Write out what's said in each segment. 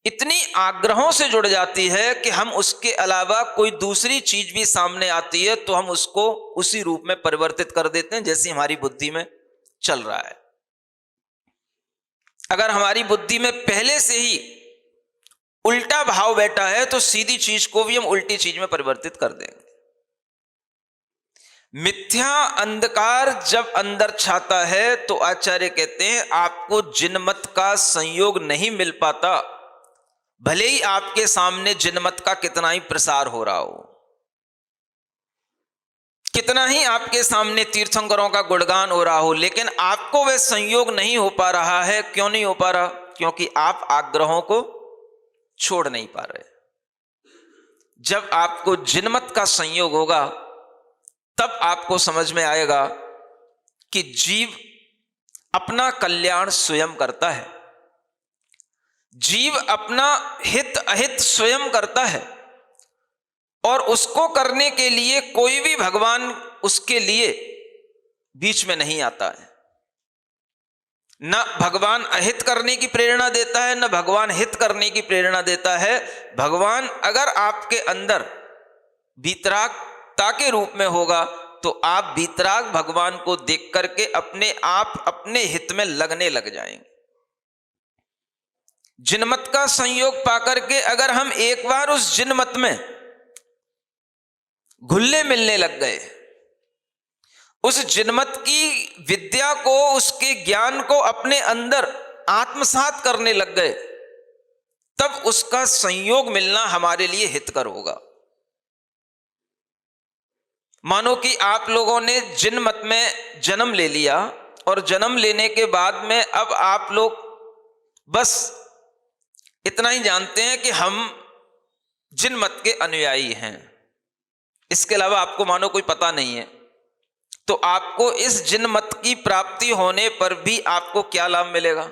इतनी आग्रहों से जुड़ जाती है कि हम उसके अलावा कोई दूसरी चीज भी सामने आती है तो हम उसको उसी रूप में परिवर्तित कर देते हैं जैसी हमारी बुद्धि में चल रहा है। अगर हमारी बुद्धि में पहले से ही उल्टा भाव बैठा है तो सीधी चीज को भी हम उल्टी चीज में परिवर्तित कर देंगे। मिथ्या अंधकार जब अंदर छाता है तो आचार्य कहते हैं आपको जिनमत का संयोग नहीं मिल पाता, भले ही आपके सामने जिनमत का कितना ही प्रसार हो रहा हो, कितना ही आपके सामने तीर्थंकरों का गुणगान हो रहा हो, लेकिन आपको वह संयोग नहीं हो पा रहा है। क्यों नहीं हो पा रहा? क्योंकि आप आग्रहों को छोड़ नहीं पा रहे। जब आपको जिनमत का संयोग होगा तब आपको समझ में आएगा कि जीव अपना कल्याण स्वयं करता है, जीव अपना हित अहित स्वयं करता है, और उसको करने के लिए कोई भी भगवान उसके लिए बीच में नहीं आता है। न भगवान अहित करने की प्रेरणा देता है, न भगवान हित करने की प्रेरणा देता है। भगवान अगर आपके अंदर वीतरागता के रूप में होगा तो आप वीतराग भगवान को देख करके अपने आप अपने हित में लगने लग जाएंगे। जिनमत का संयोग पाकर के अगर हम एक बार उस जिनमत में घुलने मिलने लग गए, उस जिनमत की विद्या को, उसके ज्ञान को अपने अंदर आत्मसात करने लग गए, तब उसका संयोग मिलना हमारे लिए हितकर होगा। मानो कि आप लोगों ने जिनमत में जन्म ले लिया और जन्म लेने के बाद में अब आप लोग बस इतना ही जानते हैं कि हम जिनमत के अनुयायी हैं, इसके अलावा आपको मानो कोई पता नहीं है। तो आपको इस जिनमत की प्राप्ति होने पर भी आपको क्या लाभ मिलेगा?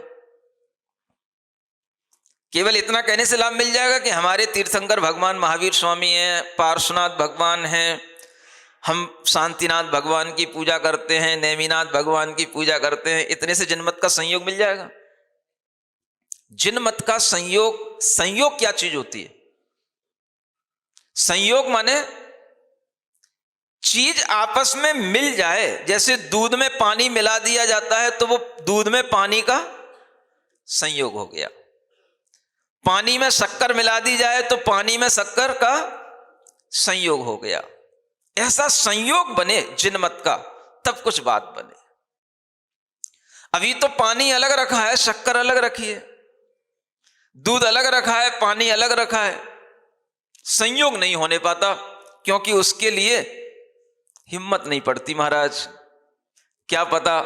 केवल इतना कहने से लाभ मिल जाएगा कि हमारे तीर्थंकर भगवान महावीर स्वामी हैं, पार्श्वनाथ भगवान हैं, हम शांतिनाथ भगवान की पूजा करते हैं, नेमिनाथ भगवान की पूजा करते हैं, इतने से जिनमत का संयोग मिल जाएगा? जिनमत का संयोग, संयोग क्या चीज होती है? संयोग माने चीज आपस में मिल जाए। जैसे दूध में पानी मिला दिया जाता है तो वो दूध में पानी का संयोग हो गया। पानी में शक्कर मिला दी जाए तो पानी में शक्कर का संयोग हो गया। ऐसा संयोग बने जिनमत का तब कुछ बात बने। अभी तो पानी अलग रखा है, शक्कर अलग रखी है, दूध अलग रखा है, पानी अलग रखा है, संयोग नहीं होने पाता क्योंकि उसके लिए हिम्मत नहीं पड़ती। महाराज क्या पता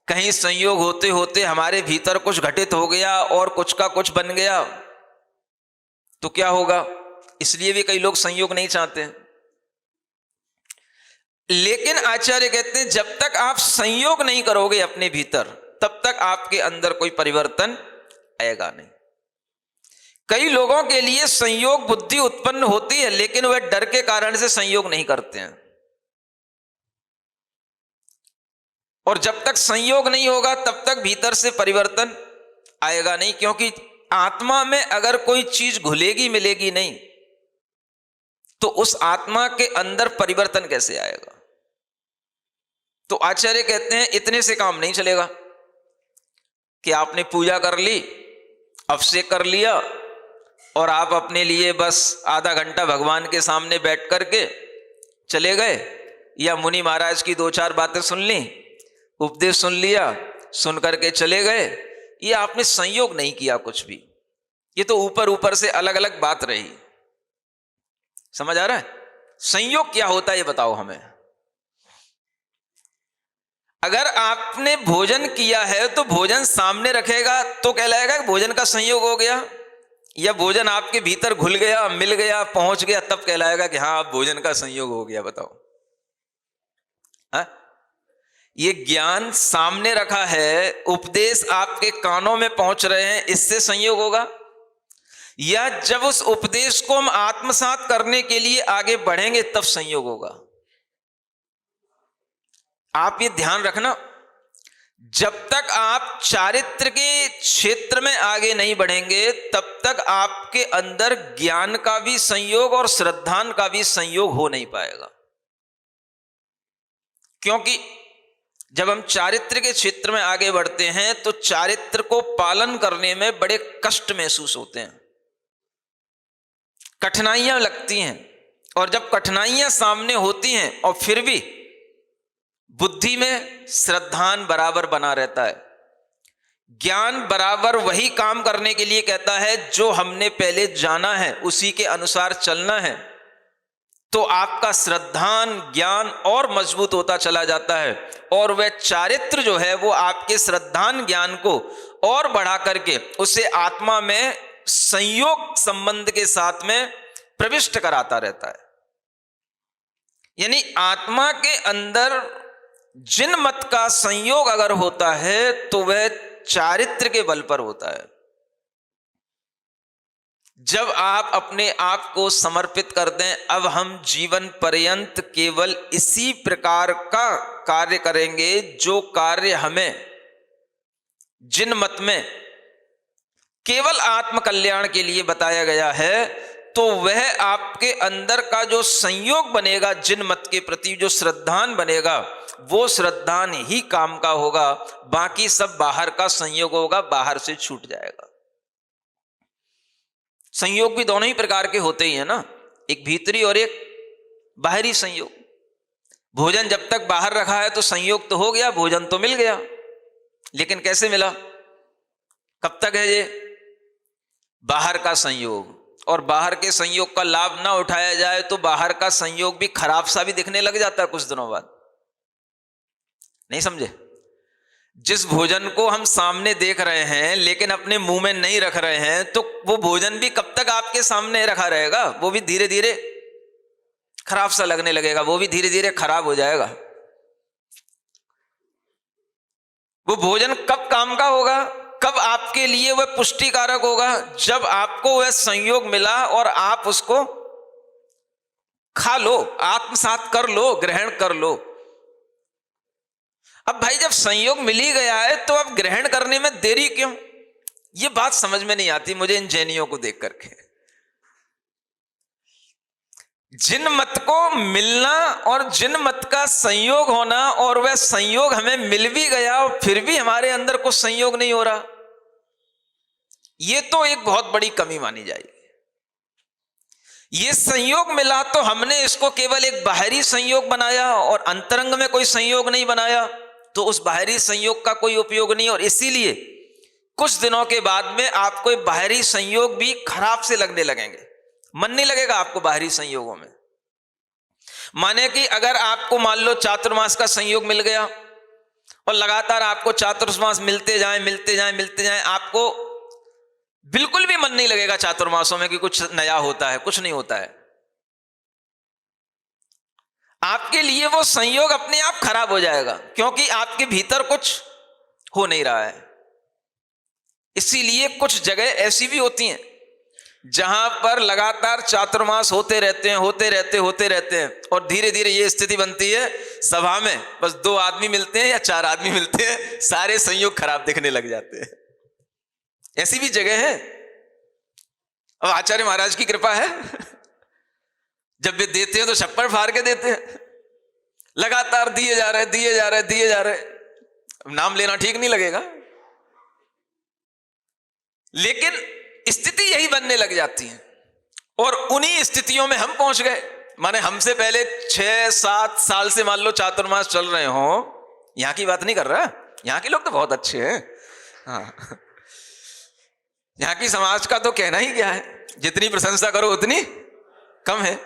कहीं संयोग होते होते हमारे भीतर कुछ घटित हो गया और कुछ का कुछ बन गया तो क्या होगा? इसलिए भी कई लोग संयोग नहीं चाहते हैं। लेकिन आचार्य कहते हैं जब तक आप संयोग नहीं करोगे अपने भीतर तब तक आपके अंदर कोई परिवर्तन आएगा नहीं। कई लोगों के लिए संयोग बुद्धि उत्पन्न होती है लेकिन वह डर के कारण से संयोग नहीं करते हैं, और जब तक संयोग नहीं होगा तब तक भीतर से परिवर्तन आएगा नहीं, क्योंकि आत्मा में अगर कोई चीज घुलेगी मिलेगी नहीं तो उस आत्मा के अंदर परिवर्तन कैसे आएगा? तो आचार्य कहते हैं इतने से काम नहीं चलेगा कि आपने पूजा कर ली, अभिषेक कर लिया और आप अपने लिए बस आधा घंटा भगवान के सामने बैठ करके चले गए, या मुनि महाराज की दो चार बातें सुन ली, उपदेश सुन लिया, सुन करके चले गए। ये आपने संयोग नहीं किया कुछ भी, ये तो ऊपर ऊपर से अलग अलग बात रही। समझ आ रहा है? संयोग क्या होता है ये बताओ हमें। अगर आपने भोजन किया है तो भोजन सामने रखेगा तो कहलाएगा कि भोजन का संयोग हो गया, या भोजन आपके भीतर घुल गया, मिल गया, पहुंच गया तब कहलाएगा कि हाँ भोजन का संयोग हो गया? बताओ। हाँ? ये ज्ञान सामने रखा है, उपदेश आपके कानों में पहुंच रहे हैं, इससे संयोग होगा? या जब उस उपदेश को हम आत्मसात करने के लिए आगे बढ़ेंगे तब संयोग होगा? आप ये ध्यान रखना, जब तक आप चारित्र के क्षेत्र में आगे नहीं बढ़ेंगे तब तक आपके अंदर ज्ञान का भी संयोग और श्रद्धान का भी संयोग हो नहीं पाएगा। क्योंकि जब हम चारित्र के क्षेत्र में आगे बढ़ते हैं तो चारित्र को पालन करने में बड़े कष्ट महसूस होते हैं, कठिनाइयां लगती हैं। और जब कठिनाइयां सामने होती हैं और फिर भी बुद्धि में श्रद्धान बराबर बना रहता है, ज्ञान बराबर वही काम करने के लिए कहता है जो हमने पहले जाना है उसी के अनुसार चलना है, तो आपका श्रद्धान ज्ञान और मजबूत होता चला जाता है। और वह चारित्र जो है वो आपके श्रद्धान ज्ञान को और बढ़ा करके उसे आत्मा में संयोग संबंध के साथ में प्रविष्ट कराता रहता है। यानी आत्मा के अंदर जिन मत का संयोग अगर होता है तो वह चारित्र के बल पर होता है। जब आप अपने आप को समर्पित कर दें, अब हम जीवन पर्यंत केवल इसी प्रकार का कार्य करेंगे जो कार्य हमें जिन मत में केवल आत्म कल्याण के लिए बताया गया है, तो वह आपके अंदर का जो संयोग बनेगा जिन मत के प्रति, जो श्रद्धान बनेगा, वो श्रद्धान ही काम का होगा। बाकी सब बाहर का संयोग होगा, बाहर से छूट जाएगा। संयोग भी दोनों ही प्रकार के होते ही है ना, एक भीतरी और एक बाहरी संयोग। भोजन जब तक बाहर रखा है तो संयोग तो हो गया, भोजन तो मिल गया, लेकिन कैसे मिला, कब तक है ये बाहर का संयोग। और बाहर के संयोग का लाभ ना उठाया जाए तो बाहर का संयोग भी खराब सा भी दिखने लग जाता है कुछ दिनों बाद। नहीं समझे? जिस भोजन को हम सामने देख रहे हैं लेकिन अपने मुंह में नहीं रख रहे हैं, तो वो भोजन भी कब तक आपके सामने रखा रहेगा, वो भी धीरे धीरे खराब सा लगने लगेगा, वो भी धीरे धीरे खराब हो जाएगा। वो भोजन कब काम का होगा, कब आपके लिए वह पुष्टिकारक होगा, जब आपको वह संयोग मिला और आप उसको खा लो, आत्मसात कर लो, ग्रहण कर लो। अब भाई जब संयोग मिल ही गया है तो अब ग्रहण करने में देरी क्यों? ये बात समझ में नहीं आती मुझे इन जैनियों को देख करके। जिन मत को मिलना और जिन मत का संयोग होना, और वह संयोग हमें मिल भी गया और फिर भी हमारे अंदर कुछ संयोग नहीं हो रहा, ये तो एक बहुत बड़ी कमी मानी जाएगी। ये संयोग मिला तो हमने इसको केवल एक बाहरी संयोग बनाया और अंतरंग में कोई संयोग नहीं बनाया, तो उस बाहरी संयोग का कोई उपयोग नहीं। और इसीलिए कुछ दिनों के बाद में आपको बाहरी संयोग भी खराब से लगने लगेंगे, मन नहीं लगेगा आपको बाहरी संयोगों में। माने कि अगर आपको मान लो चातुर्मास का संयोग मिल गया और लगातार आपको चातुर्मास मिलते जाएं मिलते जाएं मिलते जाएं, आपको बिल्कुल भी मन नहीं लगेगा चातुर्मासों में कि कुछ नया होता है, कुछ नहीं होता है। आपके लिए वो संयोग अपने आप खराब हो जाएगा, क्योंकि आपके भीतर कुछ हो नहीं रहा है। इसीलिए कुछ जगह ऐसी भी होती हैं जहां पर लगातार चातुर्मास होते रहते हैं और धीरे धीरे ये स्थिति बनती है, सभा में बस 2 आदमी मिलते हैं या 4 आदमी मिलते हैं, सारे संयोग खराब दिखने लग जाते हैं। ऐसी भी जगह है। अब आचार्य महाराज की कृपा है, जब वे देते हैं तो छप्पर फाड़ के देते हैं, लगातार दिए जा रहे। नाम लेना ठीक नहीं लगेगा, लेकिन स्थिति यही बनने लग जाती है। और उन्हीं स्थितियों में हम पहुंच गए। माने हमसे पहले 6-7 साल से मान लो चातुर्मास चल रहे हो, यहां की बात नहीं कर रहा, यहां के लोग तो बहुत अच्छे हैं। हाँ, यहां की समाज का तो कहना ही क्या है, जितनी प्रशंसा करो उतनी कम है।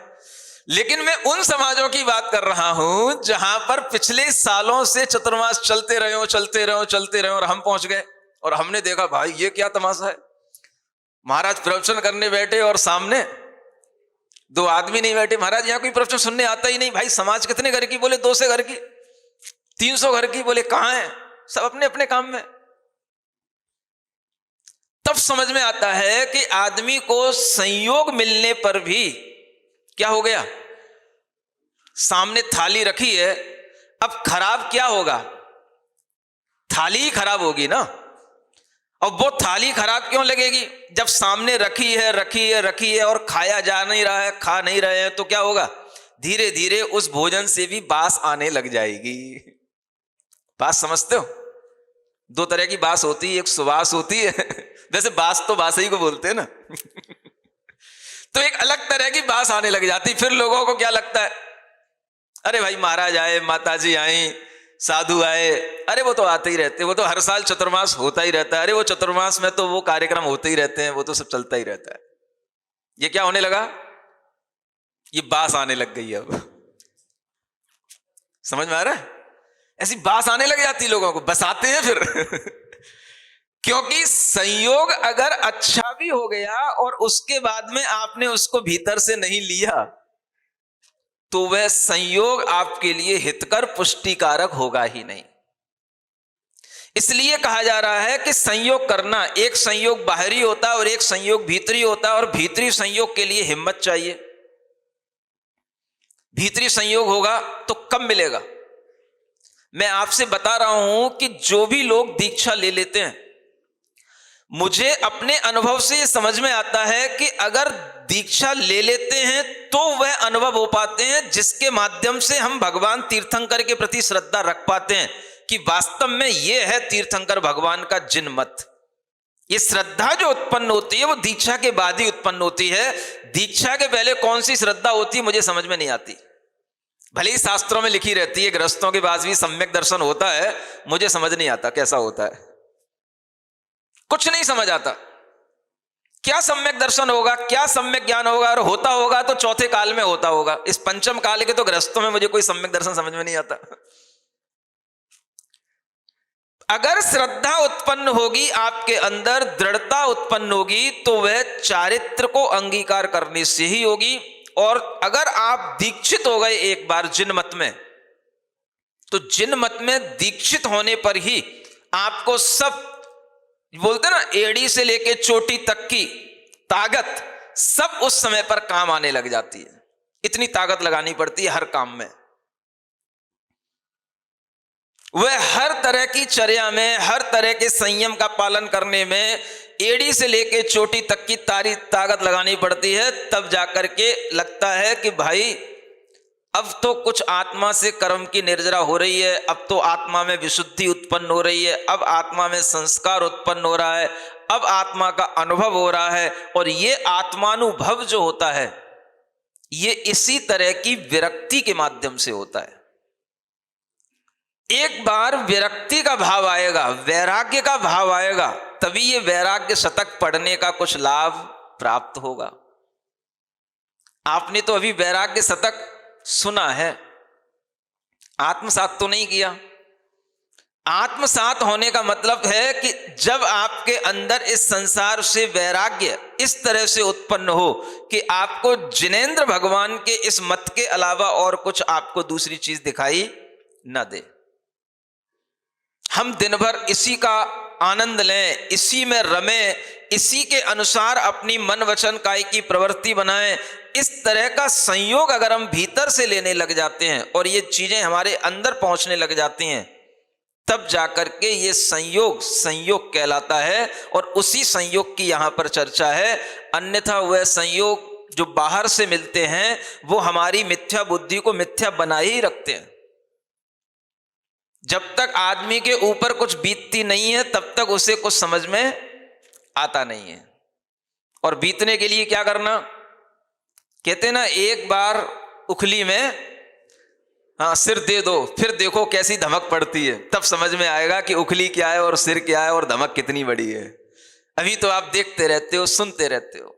लेकिन मैं उन समाजों की बात कर रहा हूं जहां पर पिछले सालों से चतुर्मास चलते रहे और हम पहुंच गए और हमने देखा भाई ये क्या तमाशा है। महाराज प्रवचन करने बैठे और सामने 2 आदमी नहीं बैठे। महाराज यहाँ कोई प्रवचन सुनने आता ही नहीं। भाई समाज कितने घर की? बोले 2 से घर की, 300 घर की। बोले कहां है? सब अपने अपने काम में। तब समझ में आता है कि आदमी को संयोग मिलने पर भी क्या हो गया, सामने थाली रखी है, अब खराब क्या होगा? थाली ही खराब होगी ना। और वो थाली खराब क्यों लगेगी? जब सामने रखी है और खाया जा नहीं रहा है, खा नहीं रहे हैं, तो क्या होगा? धीरे धीरे उस भोजन से भी बास आने लग जाएगी। बात समझते हो? दो तरह की बास होती है, एक सुबास होती है वैसे बास तो बास ही को बोलते हैं ना तो एक अलग तरह की बास आने लग जाती। फिर लोगों को क्या लगता है, अरे भाई महाराज आए, माताजी आई, साधु आए, अरे वो तो आते ही रहते, वो तो हर साल चतुर्मास होता ही रहता है, अरे वो चतुर्मास में तो वो कार्यक्रम होते ही रहते हैं, वो तो सब चलता ही रहता है। ये क्या होने लगा? ये बास आने लग गई। अब समझ में आ रहा है? ऐसी बास आने लग जाती लोगों को, बसाते हैं फिर क्योंकि संयोग अगर अच्छा भी हो गया और उसके बाद में आपने उसको भीतर से नहीं लिया, तो वह संयोग आपके लिए हितकर पुष्टिकारक होगा ही नहीं। इसलिए कहा जा रहा है कि संयोग करना, एक संयोग बाहरी होता है और एक संयोग भीतरी होता है, और भीतरी संयोग के लिए हिम्मत चाहिए। भीतरी संयोग होगा तो कब मिलेगा? मैं आपसे बता रहा हूं कि जो भी लोग दीक्षा ले लेते हैं, मुझे अपने अनुभव से ये समझ में आता है कि अगर दीक्षा ले लेते हैं तो वह अनुभव हो पाते हैं जिसके माध्यम से हम भगवान तीर्थंकर के प्रति श्रद्धा रख पाते हैं कि वास्तव में यह है तीर्थंकर भगवान का जिनमत। ये श्रद्धा जो उत्पन्न होती है वो दीक्षा के बाद ही उत्पन्न होती है। दीक्षा के पहले कौन सी श्रद्धा होती है मुझे समझ में नहीं आती। भले ही शास्त्रों में लिखी रहती है, गृहस्थों के पास भी सम्यक दर्शन होता है, मुझे समझ नहीं आता कैसा होता है, कुछ नहीं समझ आता। क्या सम्यक दर्शन होगा, क्या सम्यक ज्ञान होगा? और होता होगा तो चौथे काल में होता होगा। इस पंचम काल के तो गृहस्थों में मुझे कोई सम्यक दर्शन समझ में नहीं आता। अगर श्रद्धा उत्पन्न होगी आपके अंदर, दृढ़ता उत्पन्न होगी, तो वह चारित्र को अंगीकार करने से ही होगी। और अगर आप दीक्षित हो गए एक बार जिन मत में, तो जिन मत में दीक्षित होने पर ही आपको सब, बोलते ना, एड़ी से लेके चोटी तक की ताकत सब उस समय पर काम आने लग जाती है। इतनी ताकत लगानी पड़ती है हर काम में। वह हर तरह की चर्या में, हर तरह के संयम का पालन करने में एड़ी से लेके चोटी तक की ताकत लगानी पड़ती है। तब जाकर के लगता है कि भाई अब तो कुछ आत्मा से कर्म की निर्जरा हो रही है, अब तो आत्मा में विशुद्धि उत्पन्न हो रही है, अब आत्मा में संस्कार उत्पन्न हो रहा है, अब आत्मा का अनुभव हो रहा है। और ये आत्मानुभव जो होता है ये इसी तरह की विरक्ति के माध्यम से होता है। एक बार विरक्ति का भाव आएगा, वैराग्य का भाव आएगा, तभी ये वैराग्य शतक पढ़ने का कुछ लाभ प्राप्त होगा। आपने तो अभी वैराग्य शतक सुना है, आत्मसात तो नहीं किया। आत्मसात होने का मतलब है कि जब आपके अंदर इस संसार से वैराग्य इस तरह से उत्पन्न हो कि आपको जिनेंद्र भगवान के इस मत के अलावा और कुछ आपको दूसरी चीज दिखाई न दे। हम दिन भर इसी का आनंद लें, इसी में रमें, इसी के अनुसार अपनी मन वचन काय की प्रवृत्ति बनाएं। इस तरह का संयोग अगर हम भीतर से लेने लग जाते हैं और ये चीजें हमारे अंदर पहुंचने लग जाती हैं, तब जाकर के ये संयोग कहलाता है। और उसी संयोग की यहां पर चर्चा है। अन्यथा वह संयोग जो बाहर से मिलते हैं वो हमारी मिथ्या बुद्धि को मिथ्या बना ही रखते हैं। जब तक आदमी के ऊपर कुछ बीतती नहीं है तब तक उसे कुछ समझ में आता नहीं है। और बीतने के लिए क्या करना, कहते ना, एक बार उखली में सिर दे दो, फिर देखो कैसी धमक पड़ती है, तब समझ में आएगा कि उखली क्या है और सिर क्या है और धमक कितनी बड़ी है। अभी तो आप देखते रहते हो, सुनते रहते हो।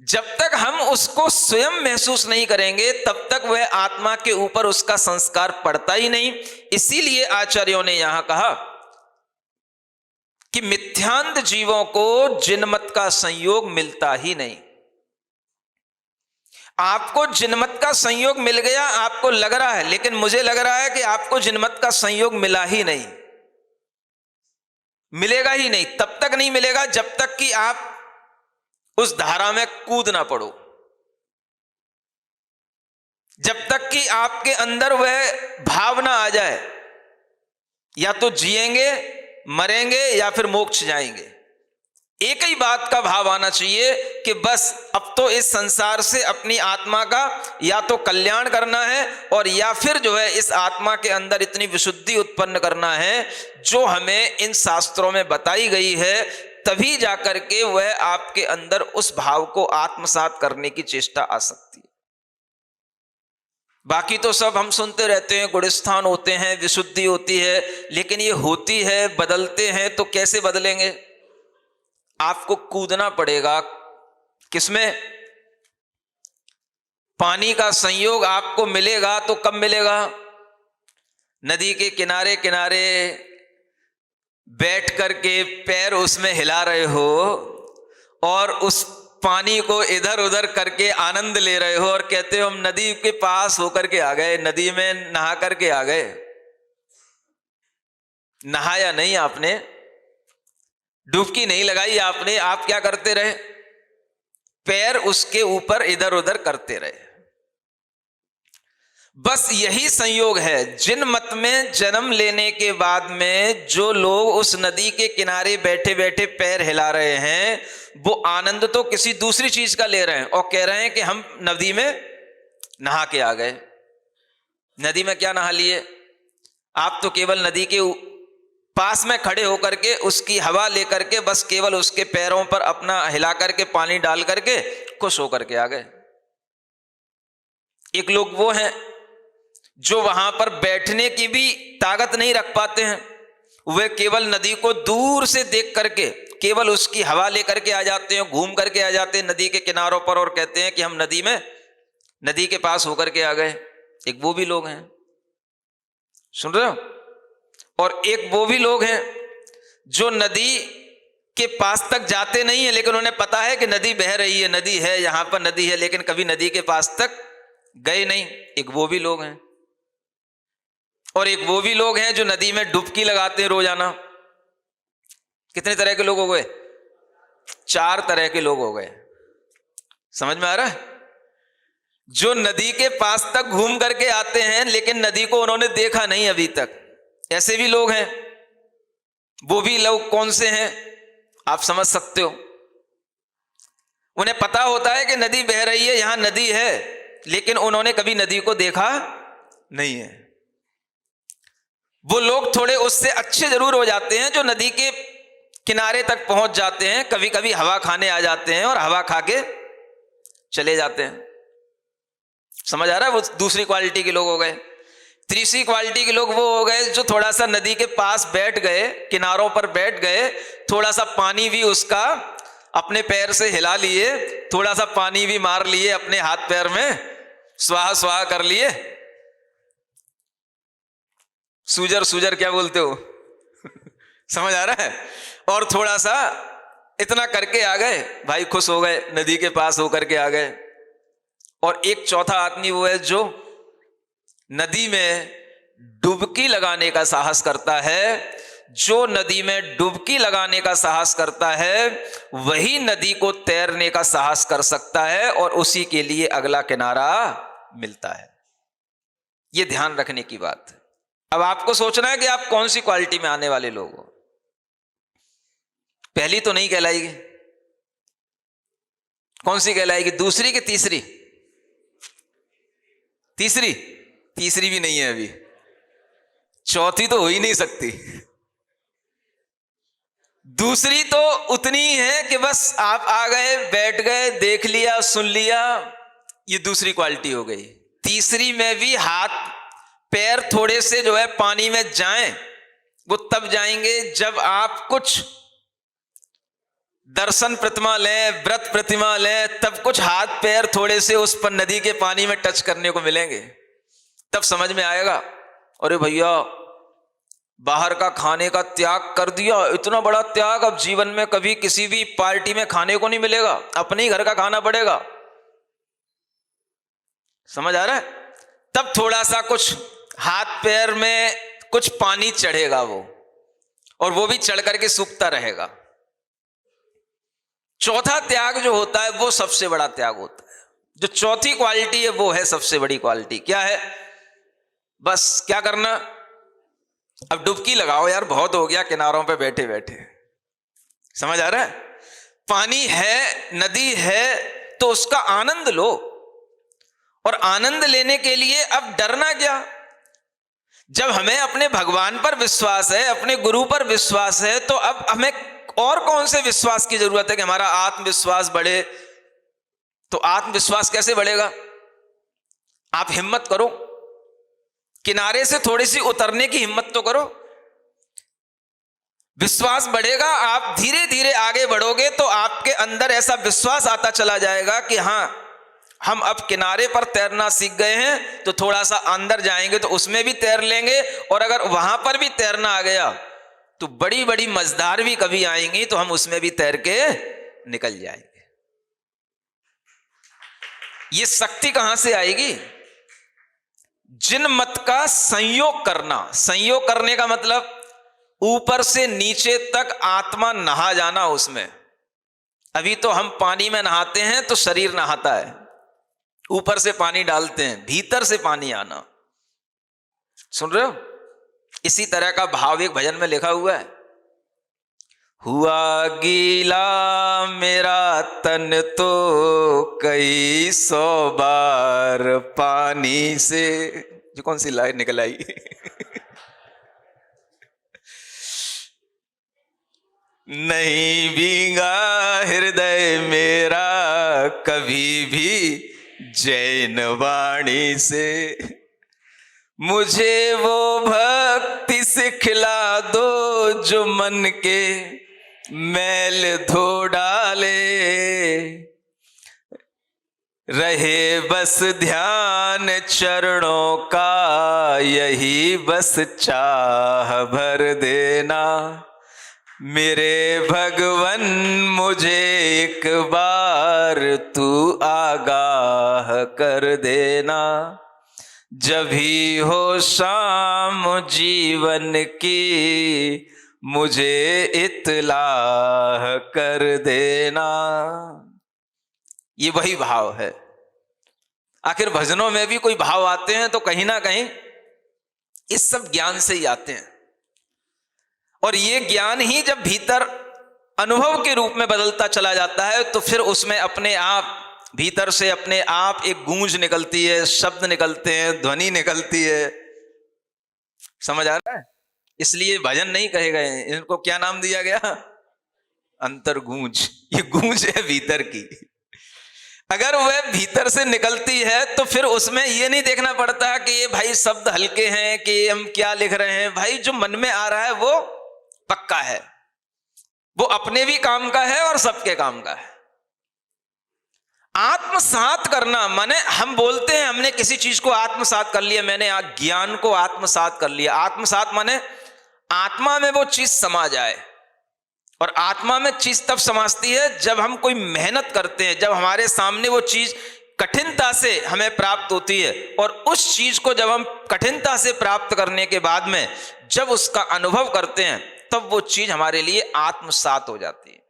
जब तक हम उसको स्वयं महसूस नहीं करेंगे तब तक वह आत्मा के ऊपर उसका संस्कार पड़ता ही नहीं। इसीलिए आचार्यों ने यहां कहा कि मिथ्यांध जीवों को जिनमत का संयोग मिलता ही नहीं। आपको जिनमत का संयोग मिल गया, आपको लग रहा है, लेकिन मुझे लग रहा है कि आपको जिनमत का संयोग मिला ही नहीं, मिलेगा ही नहीं। तब तक नहीं मिलेगा जब तक कि आप उस धारा में कूद ना पड़ो, जब तक कि आपके अंदर वह भावना आ जाए या तो जिएंगे, मरेंगे, या फिर मोक्ष जाएंगे। एक ही बात का भाव आना चाहिए कि बस अब तो इस संसार से अपनी आत्मा का या तो कल्याण करना है, और या फिर जो है इस आत्मा के अंदर इतनी विशुद्धि उत्पन्न करना है जो हमें इन शास्त्रों में बताई गई है। तभी जाकर के वह आपके अंदर उस भाव को आत्मसात करने की चेष्टा आ सकती है। बाकी तो सब हम सुनते रहते हैं, गुणस्थान होते हैं, विशुद्धि होती है, लेकिन ये होती है, बदलते हैं, तो कैसे बदलेंगे? आपको कूदना पड़ेगा। किसमें? पानी का संयोग आपको मिलेगा तो कब मिलेगा? नदी के किनारे किनारे बैठ करके पैर उसमें हिला रहे हो और उस पानी को इधर उधर करके आनंद ले रहे हो, और कहते हो हम नदी के पास होकर के आ गए, नदी में नहा करके आ गए। नहाया नहीं आपने, डुबकी नहीं लगाई आपने, आप क्या करते रहे? पैर उसके ऊपर इधर उधर करते रहे। बस यही संयोग है। जिन मत में जन्म लेने के बाद में जो लोग उस नदी के किनारे बैठे बैठे पैर हिला रहे हैं, वो आनंद तो किसी दूसरी चीज का ले रहे हैं और कह रहे हैं कि हम नदी में नहा के आ गए। नदी में क्या नहा लिए? आप तो केवल नदी के पास में खड़े होकर के उसकी हवा लेकर के बस केवल उसके पैरों पर अपना हिला करके पानी डाल करके खुश होकर के आ गए। एक लोग वो हैं जो वहां पर बैठने की भी ताकत नहीं रख पाते हैं, वे केवल नदी को दूर से देख करके केवल उसकी हवा लेकर के आ जाते हैं, घूम करके आ जाते हैं नदी के किनारों पर और कहते हैं कि हम नदी के पास होकर के आ गए। एक वो भी लोग हैं, सुन रहे हो? और एक वो भी लोग हैं जो नदी के पास तक जाते नहीं है, लेकिन उन्हें पता है कि नदी बह रही है, नदी है, यहां पर नदी है, लेकिन कभी नदी के पास तक गए नहीं। एक वो भी लोग हैं। और एक वो भी लोग हैं जो नदी में डुबकी लगाते हैं रोजाना। कितने तरह के लोग हो गए? 4 तरह के लोग हो गए। समझ में आ रहा है? जो नदी के पास तक घूम करके आते हैं लेकिन नदी को उन्होंने देखा नहीं अभी तक, ऐसे भी लोग हैं। वो भी लोग कौन से हैं आप समझ सकते हो? उन्हें पता होता है कि नदी बह रही है, यहां नदी है, लेकिन उन्होंने कभी नदी को देखा नहीं है। वो लोग थोड़े उससे अच्छे जरूर हो जाते हैं जो नदी के किनारे तक पहुंच जाते हैं, कभी कभी हवा खाने आ जाते हैं और हवा खा के चले जाते हैं। समझ आ रहा है? वो दूसरी क्वालिटी के लोग हो गए। तीसरी क्वालिटी के लोग वो हो गए जो थोड़ा सा नदी के पास बैठ गए, किनारों पर बैठ गए, थोड़ा सा पानी भी उसका अपने पैर से हिला लिए, थोड़ा सा पानी भी मार लिए अपने हाथ पैर में, स्वाहा स्वाहा कर लिए। सूजर क्या बोलते हो? समझ आ रहा है? और थोड़ा सा इतना करके आ गए, भाई खुश हो गए, नदी के पास होकर के आ गए। और एक चौथा आदमी वो है जो नदी में डुबकी लगाने का साहस करता है। जो नदी में डुबकी लगाने का साहस करता है वही नदी को तैरने का साहस कर सकता है और उसी के लिए अगला किनारा मिलता है। यह ध्यान रखने की बात है। अब आपको सोचना है कि आप कौन सी क्वालिटी में आने वाले लोग हो। पहली तो नहीं कहलाएगी, कौन सी कहलाएगी? दूसरी कि तीसरी? तीसरी भी नहीं है अभी, चौथी तो हो ही नहीं सकती। दूसरी तो उतनी ही है कि बस आप आ गए, बैठ गए, देख लिया, सुन लिया, ये दूसरी क्वालिटी हो गई। तीसरी में भी हाथ पैर थोड़े से जो है पानी में जाएं, वो तब जाएंगे जब आप कुछ दर्शन प्रतिमा लें, व्रत प्रतिमा लें, तब कुछ हाथ पैर थोड़े से उस पर नदी के पानी में टच करने को मिलेंगे, तब समझ में आएगा अरे भैया बाहर का खाने का त्याग कर दिया, इतना बड़ा त्याग, अब जीवन में कभी किसी भी पार्टी में खाने को नहीं मिलेगा, अपने ही घर का खाना पड़ेगा। समझ आ रहा है? तब थोड़ा सा कुछ हाथ पैर में कुछ पानी चढ़ेगा वो, और वो भी चढ़ करके सूखता रहेगा। चौथा त्याग जो होता है वो सबसे बड़ा त्याग होता है। जो चौथी क्वालिटी है वो है सबसे बड़ी क्वालिटी। क्या है? बस क्या करना? अब डुबकी लगाओ यार, बहुत हो गया किनारों पे बैठे बैठे। समझ आ रहा है? पानी है, नदी है, तो उसका आनंद लो। और आनंद लेने के लिए अब डरना क्या? जब हमें अपने भगवान पर विश्वास है, अपने गुरु पर विश्वास है, तो अब हमें और कौन से विश्वास की जरूरत है कि हमारा आत्मविश्वास बढ़े? तो आत्मविश्वास कैसे बढ़ेगा? आप हिम्मत करो, किनारे से थोड़ी सी उतरने की हिम्मत तो करो। विश्वास बढ़ेगा, आप धीरे धीरे आगे बढ़ोगे तो आपके अंदर ऐसा विश्वास आता चला जाएगा कि हाँ, हम अब किनारे पर तैरना सीख गए हैं, तो थोड़ा सा अंदर जाएंगे तो उसमें भी तैर लेंगे, और अगर वहां पर भी तैरना आ गया तो बड़ी बड़ी मझधार भी कभी आएंगी तो हम उसमें भी तैर के निकल जाएंगे। ये शक्ति कहां से आएगी? जिन मत का संयोग करना। संयोग करने का मतलब ऊपर से नीचे तक आत्मा नहा जाना उसमें। अभी तो हम पानी में नहाते हैं तो शरीर नहाता है, ऊपर से पानी डालते हैं, भीतर से पानी आना। सुन रहे हो? इसी तरह का भाव एक भजन में लिखा हुआ है, हुआ गीला मेरा तन तो कई 100 बार पानी से। जो कौन सी लाइन निकल आई? नहीं भीगा हृदय मेरा कभी भी जैन वाणी से। मुझे वो भक्ति सिखला दो जो मन के मैल धो डाले। रहे बस ध्यान चरणों का यही बस चाह भर देना। मेरे भगवन मुझे एक बार तू आगाह कर देना। जब ही हो शाम जीवन की मुझे इत्लाह कर देना। ये वही भाव है। आखिर भजनों में भी कोई भाव आते हैं तो कहीं ना कहीं इस सब ज्ञान से ही आते हैं, और ये ज्ञान ही जब भीतर अनुभव के रूप में बदलता चला जाता है तो फिर उसमें अपने आप भीतर से अपने आप एक गूंज निकलती है, शब्द निकलते हैं, ध्वनि निकलती है। समझ आ रहा है? इसलिए भजन नहीं कहे गए, इनको क्या नाम दिया गया? अंतर्गूंज। ये गूंज है भीतर की। अगर वह भीतर से निकलती है तो फिर उसमें यह नहीं देखना पड़ता कि ये भाई शब्द हल्के हैं कि हम क्या लिख रहे हैं। भाई जो मन में आ रहा है वो पक्का है, वो अपने भी काम का है और सबके काम का है। आत्मसात करना माने हम बोलते हैं हमने किसी चीज को आत्मसात कर लिया, मैंने आज ज्ञान को आत्मसात कर लिया। आत्मसात माने आत्मा में वो चीज समा जाए, और आत्मा में चीज तब समाती है जब हम कोई मेहनत करते हैं, जब हमारे सामने वो चीज कठिनता से हमें प्राप्त होती है, और उस चीज को जब हम कठिनता से प्राप्त करने के बाद में जब उसका अनुभव करते हैं तब वो चीज हमारे लिए आत्मसात हो जाती है।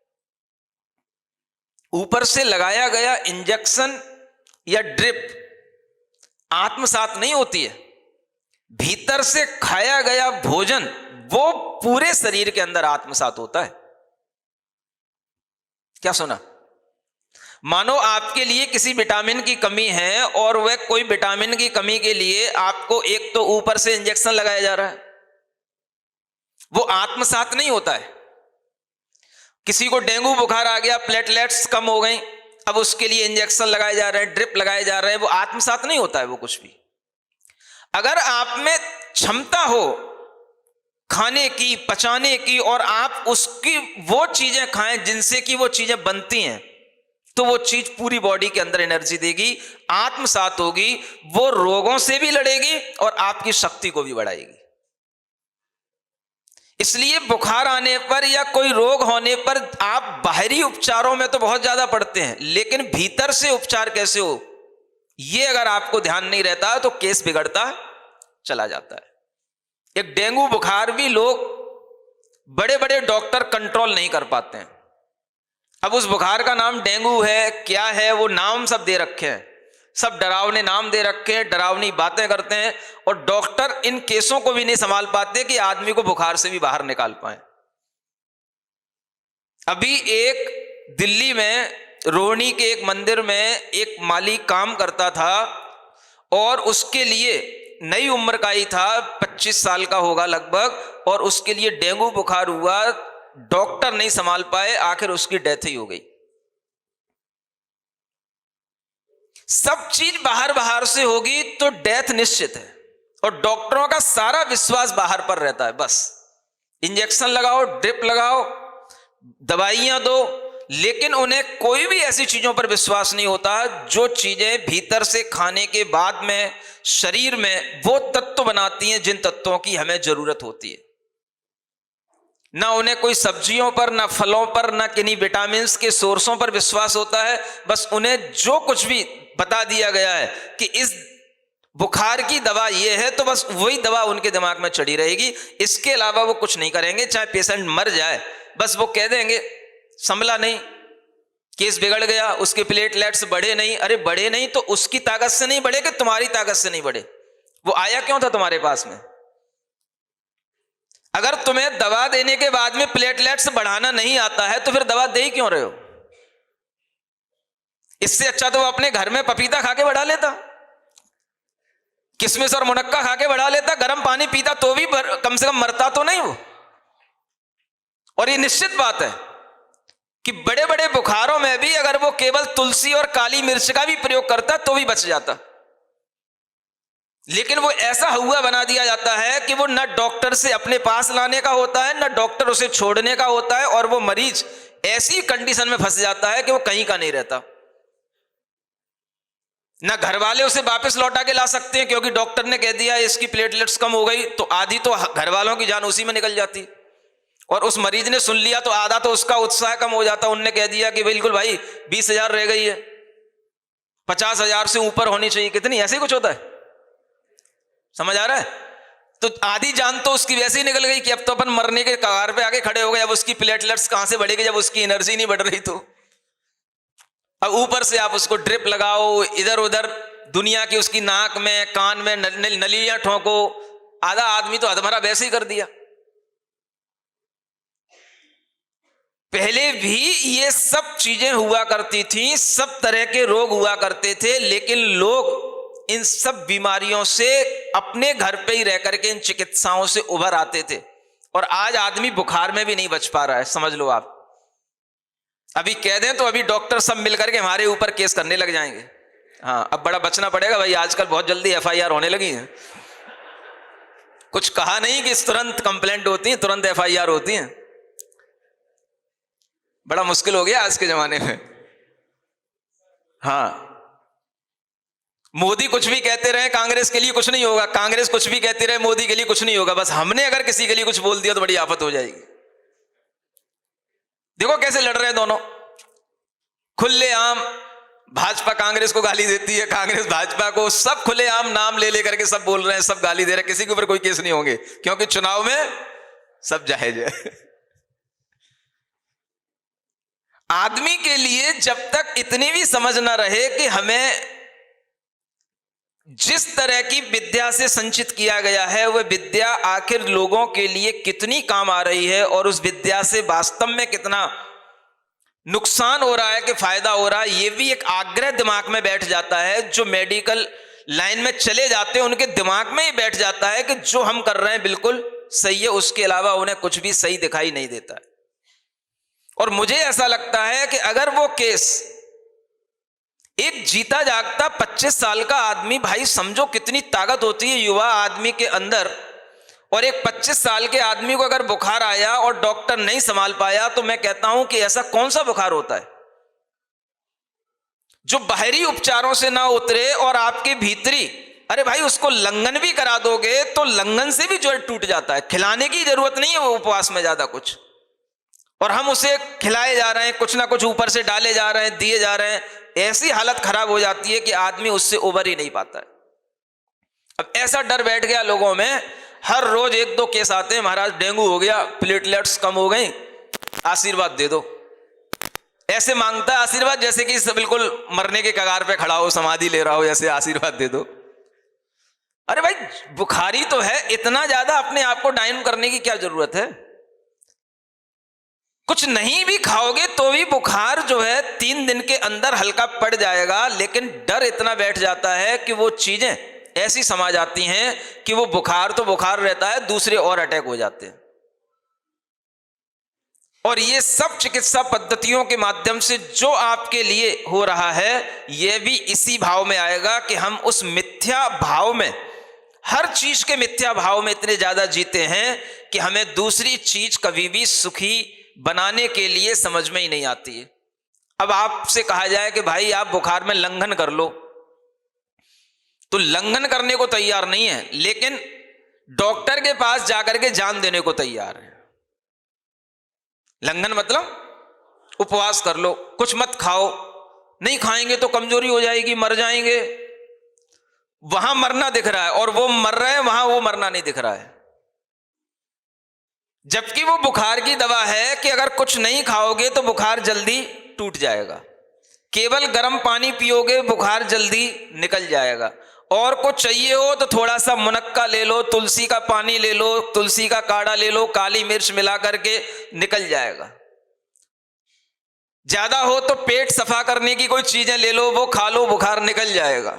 ऊपर से लगाया गया इंजेक्शन या ड्रिप आत्मसात नहीं होती है, भीतर से खाया गया भोजन वो पूरे शरीर के अंदर आत्मसात होता है। क्या सुना? मानो आपके लिए किसी विटामिन की कमी है और वह कोई विटामिन की कमी के लिए आपको एक तो ऊपर से इंजेक्शन लगाया जा रहा है, वो आत्मसात नहीं होता है। किसी को डेंगू बुखार आ गया, प्लेटलेट्स कम हो गई, अब उसके लिए इंजेक्शन लगाए जा रहे हैं, ड्रिप लगाए जा रहे हैं, वो आत्मसात नहीं होता है वो कुछ भी। अगर आप में क्षमता हो खाने की, पचाने की, और आप उसकी वो चीजें खाएं जिनसे कि वो चीजें बनती हैं, तो वो चीज पूरी बॉडी के अंदर एनर्जी देगी, आत्मसात होगी, वो रोगों से भी लड़ेगी और आपकी शक्ति को भी बढ़ाएगी। इसलिए बुखार आने पर या कोई रोग होने पर आप बाहरी उपचारों में तो बहुत ज्यादा पड़ते हैं, लेकिन भीतर से उपचार कैसे हो ये अगर आपको ध्यान नहीं रहता तो केस बिगड़ता चला जाता है। एक डेंगू बुखार भी लोग बड़े बड़े डॉक्टर कंट्रोल नहीं कर पाते हैं। अब उस बुखार का नाम डेंगू है, क्या है, वो नाम सब दे रखे हैं, सब डरावने नाम दे रखे हैं, डरावनी बातें करते हैं, और डॉक्टर इन केसों को भी नहीं संभाल पाते कि आदमी को बुखार से भी बाहर निकाल पाए। अभी एक दिल्ली में रोहिणी के एक मंदिर में एक माली काम करता था, और उसके लिए नई उम्र का ही था, 25 साल का होगा लगभग, और उसके लिए डेंगू बुखार हुआ। डॉक्टर नहीं संभाल पाए, आखिर उसकी डेथ ही हो गई। सब चीज बाहर बाहर से होगी तो डेथ निश्चित है, और डॉक्टरों का सारा विश्वास बाहर पर रहता है। बस इंजेक्शन लगाओ, ड्रिप लगाओ, दवाइयां दो, लेकिन उन्हें कोई भी ऐसी चीजों पर विश्वास नहीं होता जो चीजें भीतर से खाने के बाद में शरीर में वो तत्व बनाती हैं जिन तत्वों की हमें जरूरत होती है। ना उन्हें कोई सब्जियों पर, ना फलों पर, ना किन्हीं विटामिन के सोर्सों पर विश्वास होता है। बस उन्हें जो कुछ भी बता दिया गया है कि इस बुखार की दवा ये है, तो बस वही दवा उनके दिमाग में चढ़ी रहेगी। इसके अलावा वो कुछ नहीं करेंगे। चाहे पेशेंट मर जाए, बस वो कह देंगे संभला नहीं, केस बिगड़ गया, उसके प्लेटलेट्स बढ़े नहीं। अरे बढ़े नहीं तो उसकी ताकत से नहीं बढ़े कि तुम्हारी ताकत से नहीं बढ़े? वो आया क्यों था तुम्हारे पास में? अगर तुम्हें दवा देने के बाद में प्लेटलेट्स बढ़ाना नहीं आता है तो फिर दवा दे ही क्यों रहे हो? इससे अच्छा तो वो अपने घर में पपीता खा के बढ़ा लेता, किशमिश और मुनक्का खा के बढ़ा लेता, गर्म पानी पीता तो भी कम से कम मरता तो नहीं वो। और ये निश्चित बात है कि बड़े बड़े बुखारों में भी अगर वो केवल तुलसी और काली मिर्च का भी प्रयोग करता तो भी बच जाता। लेकिन वो ऐसा हुआ बना दिया जाता है कि वो न डॉक्टर से अपने पास लाने का होता है, न डॉक्टर उसे छोड़ने का होता है, और वो मरीज ऐसी कंडीशन में फंस जाता है कि वो कहीं का नहीं रहता। ना घर वाले उसे वापस लौटा के ला सकते हैं, क्योंकि डॉक्टर ने कह दिया इसकी प्लेटलेट्स कम हो गई, तो आधी तो घर वालों की जान उसी में निकल जाती, और उस मरीज ने सुन लिया तो आधा तो उसका उत्साह कम हो जाता। उनने कह दिया कि बिल्कुल भाई 20,000 रह गई है, 50,000 से ऊपर होनी चाहिए, कितनी, ऐसे ही कुछ होता है, समझ आ रहा है? तो आधी जान तो उसकी वैसे ही निकल गई कि अब तो अपन मरने के कगार पे आके खड़े हो गए। अब उसकी प्लेटलेट्स कहां से बढ़ेगी जब उसकी एनर्जी नहीं बढ़ रही? तो अब ऊपर से आप उसको ड्रिप लगाओ, इधर उधर दुनिया की उसकी नाक में, कान में नलियां ठोको, आधा आदमी तो अधमरा वैसे ही कर दिया। पहले भी ये सब चीजें हुआ करती थी, सब तरह के रोग हुआ करते थे, लेकिन लोग इन सब बीमारियों से अपने घर पे ही रह करके इन चिकित्साओं से उभर आते थे। और आज आदमी बुखार में भी नहीं बच पा रहा है, समझ लो आप। अभी कह दें तो अभी डॉक्टर सब मिलकर के हमारे ऊपर केस करने लग जाएंगे। हाँ, अब बड़ा बचना पड़ेगा भाई, आजकल बहुत जल्दी FIR होने लगी है। कुछ कहा नहीं कि तुरंत कंप्लेंट होती है, तुरंत FIR होती है। बड़ा मुश्किल हो गया आज के जमाने में। हाँ, मोदी कुछ भी कहते रहे कांग्रेस के लिए कुछ नहीं होगा, कांग्रेस कुछ भी कहती रहे मोदी के लिए कुछ नहीं होगा। बस हमने अगर किसी के लिए कुछ बोल दिया तो बड़ी आफत हो जाएगी। देखो कैसे लड़ रहे हैं दोनों, खुलेआम। भाजपा कांग्रेस को गाली देती है, कांग्रेस भाजपा को, सब खुलेआम नाम ले लेकर के सब बोल रहे हैं, सब गाली दे रहे हैं। किसी के ऊपर कोई केस नहीं होंगे, क्योंकि चुनाव में सब जायज है। आदमी के लिए जब तक इतनी भी समझ ना रहे कि हमें जिस तरह की विद्या से संचित किया गया है वह विद्या आखिर लोगों के लिए कितनी काम आ रही है, और उस विद्या से वास्तव में कितना नुकसान हो रहा है कि फायदा हो रहा है, यह भी एक आग्रह दिमाग में बैठ जाता है। जो मेडिकल लाइन में चले जाते हैं उनके दिमाग में ही बैठ जाता है कि जो हम कर रहे हैं बिल्कुल सही है, उसके अलावा उन्हें कुछ भी सही दिखाई नहीं देता है। और मुझे ऐसा लगता है कि अगर वो केस एक जीता जागता 25 साल का आदमी, भाई समझो कितनी ताकत होती है युवा आदमी के अंदर, और एक 25 साल के आदमी को अगर बुखार आया और डॉक्टर नहीं संभाल पाया, तो मैं कहता हूं कि ऐसा कौन सा बुखार होता है जो बाहरी उपचारों से ना उतरे और आपके भीतरी, अरे भाई उसको लंघन भी करा दोगे तो लंघन से भी जड़ टूट जाता है। खिलाने की जरूरत नहीं है वो उपवास में ज्यादा कुछ, और हम उसे खिलाए जा रहे हैं, कुछ ना कुछ ऊपर से डाले जा रहे हैं, दिए जा रहे हैं। ऐसी हालत खराब हो जाती है कि आदमी उससे उबर ही नहीं पाता है। अब ऐसा डर बैठ गया लोगों में, हर रोज 1-2 केस आते हैं, महाराज डेंगू हो गया, प्लेटलेट्स कम हो गई, आशीर्वाद दे दो। ऐसे मांगता है आशीर्वाद जैसे कि बिल्कुल मरने के कगार पे खड़ा हो, समाधि ले रहा हो, ऐसे आशीर्वाद दे दो। अरे भाई बुखारी तो है, इतना ज्यादा अपने आप को डाउन करने की क्या जरूरत है? कुछ नहीं भी खाओगे तो भी बुखार जो है 3 दिन के अंदर हल्का पड़ जाएगा, लेकिन डर इतना बैठ जाता है कि वो चीजें ऐसी समा जाती हैं कि वो बुखार तो बुखार रहता है, दूसरे और अटैक हो जाते हैं। और ये सब चिकित्सा पद्धतियों के माध्यम से जो आपके लिए हो रहा है, ये भी इसी भाव में आएगा कि हम उस मिथ्या भाव में, हर चीज के मिथ्या भाव में इतने ज्यादा जीते हैं कि हमें दूसरी चीज कभी भी सुखी बनाने के लिए समझ में ही नहीं आती है। अब आपसे कहा जाए कि भाई आप बुखार में लंघन कर लो, तो लंघन करने को तैयार नहीं है, लेकिन डॉक्टर के पास जाकर के जान देने को तैयार है। लंघन मतलब उपवास कर लो, कुछ मत खाओ, नहीं खाएंगे तो कमजोरी हो जाएगी, मर जाएंगे। वहां मरना दिख रहा है और वो मर रहे हैं, वहां वो मरना नहीं दिख रहा है। जबकि वो बुखार की दवा है कि अगर कुछ नहीं खाओगे तो बुखार जल्दी टूट जाएगा, केवल गर्म पानी पियोगे बुखार जल्दी निकल जाएगा, और कुछ चाहिए हो तो थोड़ा सा मुनक्का ले लो, तुलसी का पानी ले लो, तुलसी का काढ़ा ले लो, काली मिर्च मिला करके निकल जाएगा। ज्यादा हो तो पेट सफा करने की कोई चीजें ले लो, वो खा लो, बुखार निकल जाएगा।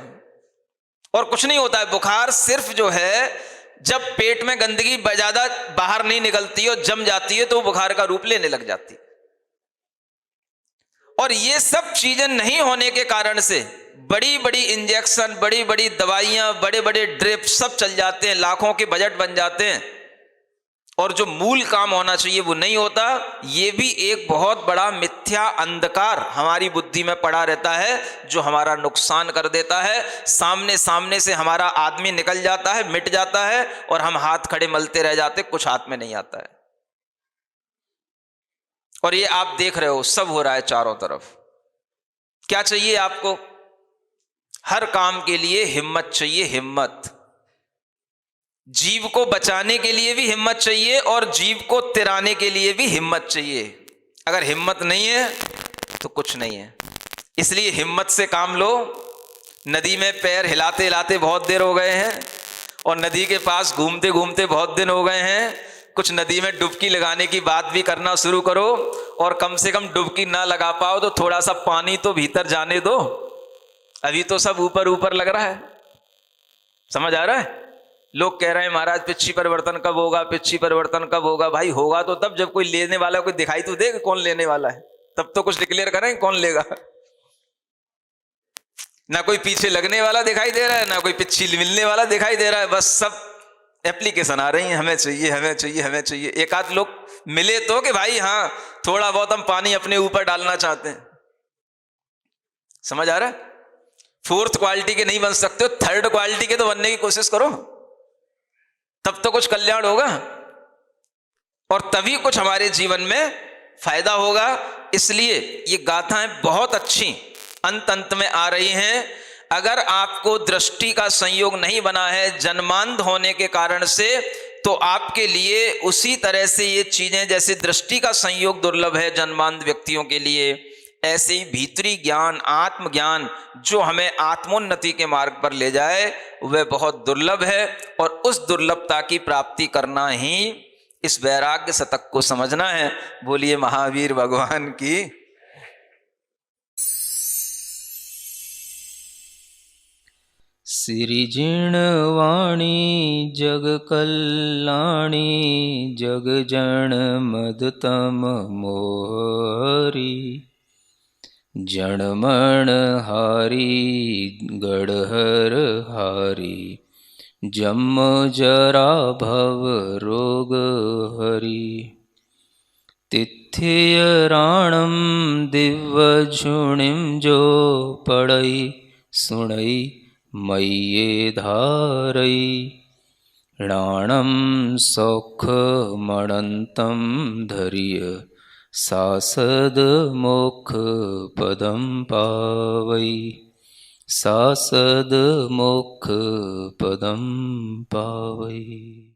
और कुछ नहीं होता है, बुखार सिर्फ जो है जब पेट में गंदगी ज्यादा बाहर नहीं निकलती और जम जाती है तो बुखार का रूप लेने लग जाती है। और ये सब चीजें नहीं होने के कारण से बड़ी बड़ी इंजेक्शन, बड़ी बड़ी दवाइयां, बड़े बड़े ड्रिप सब चल जाते हैं, लाखों के बजट बन जाते हैं, और जो मूल काम होना चाहिए वो नहीं होता। ये भी एक बहुत बड़ा मिथ्या अंधकार हमारी बुद्धि में पड़ा रहता है, जो हमारा नुकसान कर देता है। सामने से हमारा आदमी निकल जाता है, मिट जाता है, और हम हाथ खड़े मलते रह जाते, कुछ हाथ में नहीं आता है। और ये आप देख रहे हो सब हो रहा है चारों तरफ। क्या चाहिए आपको? हर काम के लिए हिम्मत चाहिए, हिम्मत। जीव को बचाने के लिए भी हिम्मत चाहिए और जीव को तिराने के लिए भी हिम्मत चाहिए। अगर हिम्मत नहीं है तो कुछ नहीं है। इसलिए हिम्मत से काम लो। नदी में पैर हिलाते हिलाते बहुत देर हो गए हैं, और नदी के पास घूमते घूमते बहुत दिन हो गए हैं। कुछ नदी में डुबकी लगाने की बात भी करना शुरू करो, और कम से कम डुबकी ना लगा पाओ तो थोड़ा सा पानी तो भीतर जाने दो। अभी तो सब ऊपर ऊपर लग रहा है। समझ आ रहा है? लोग कह रहे हैं महाराज पिच्छी परिवर्तन कब होगा, पिच्छी परिवर्तन कब होगा। भाई होगा तो तब जब कोई लेने वाला, कोई दिखाई तो दे कौन लेने वाला है, तब तो कुछ डिक्लेयर करें कौन लेगा। ना कोई पीछे लगने वाला दिखाई दे रहा है, ना कोई पिच्छी मिलने वाला दिखाई दे रहा है। बस सब एप्लीकेशन आ रही है, हमें चाहिए, हमें चाहिए, हमें चाहिए। एक आध लोग मिले तो कि भाई हाँ थोड़ा बहुत हम पानी अपने ऊपर डालना चाहते हैं। समझ आ रहा है? 4th क्वालिटी के नहीं बन सकते हो, 3rd क्वालिटी के तो बनने की कोशिश करो, तब तो कुछ कल्याण होगा और तभी कुछ हमारे जीवन में फायदा होगा। इसलिए ये गाथाएं बहुत अच्छी अंत में आ रही हैं। अगर आपको दृष्टि का संयोग नहीं बना है जन्मांध होने के कारण से, तो आपके लिए उसी तरह से ये चीजें, जैसे दृष्टि का संयोग दुर्लभ है जन्मांध व्यक्तियों के लिए, ऐसे ही भीतरी ज्ञान, आत्मज्ञान जो हमें आत्मोन्नति के मार्ग पर ले जाए, वह बहुत दुर्लभ है। और उस दुर्लभता की प्राप्ति करना ही इस वैराग्य शतक को समझना है। बोलिए महावीर भगवान की। सिरिजिण वाणी जग कल्याणी, जग जन मदतम मोहरी, जणमण हारी गढ़हर हारी, जम जरा भव रोग हरि, तिथिय राणम दिव्य झुणिम जो पड़ई सुणई मय्ये धारई, राणम सौख मणंतम धरिय, सासद मोक्ष पदम पावई, सासद मोक्ष पदम पावई।